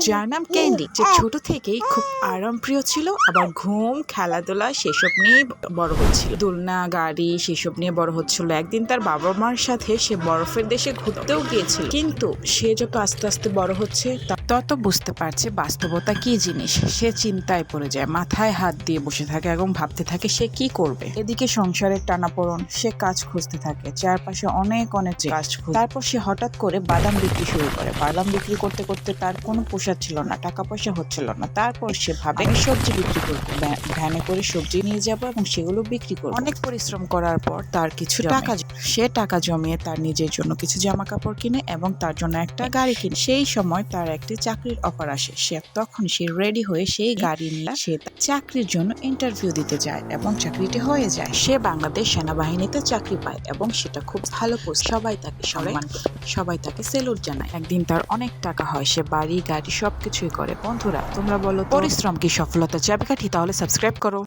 যার নাম ক্যান্ডি, যে ছোট থেকেই খুব আরামপ্রিয় ছিল, আবার ঘুম, খেলাধুলা সেসব নিয়ে বড় হচ্ছিল। দোলনা, গাড়ি সেসব নিয়ে বড় হচ্ছিল। একদিন তার বাবা মার সাথে সে বরফের দেশে ঘুরতেও গিয়েছিল, কিন্তু সে যত আস্তে আস্তে বড় হচ্ছে তত বুঝতে পারছে বাস্তবতা কি জিনিস। সে চিন্তায় পড়ে যায়, মাথায় হাত দিয়ে বসে থাকে এবং ভাবতে থাকে সে কি করবে। এদিকে সংসারের টানাপোড়েন, সে কাজ খুঁজতে থাকে, চারপাশে অনেক কাজ খুঁজে। তারপর সে হঠাৎ করে বাদাম বিক্রি শুরু করে। বাদাম বিক্রি করতে করতে তার কোনো পোষাচ্ছিল না, টাকা পয়সা হচ্ছিল না। তারপর সে ভাবে আমি সবজি বিক্রি করবো, ভ্যানে করে সবজি নিয়ে যাব এবং সেগুলো বিক্রি করবো। অনেক পরিশ্রম করার পর তার কিছু টাকা, সে টাকা জমিয়ে তার নিজের জন্য কিছু জামা কাপড় কিনে এবং তার জন্য একটা গাড়ি কিনে। সেই সময় তার একটি চাকরির অফার আসে। তখন সে রেডি হয়ে সেই গাড়ি নিয়ে সে চাকরির জন্য ইন্টারভিউ দিতে যায় এবং চাকরিটি হয়ে যায়। সে বাংলাদেশ সেনাবাহিনীতে চাকরি পায় এবং সেটা খুব ভালো পোস্ট। সবাই তাকে সম্মান করে, সবাই তাকে সেলুট জানায়। একদিন তার অনেক টাকা হয়, সে বাড়ি গাড়ি সবকিছুই করে। বন্ধুরা, তোমরা বলো পরিশ্রম কি সফলতার চাবিকাঠি? তাহলে সাবস্ক্রাইব করো।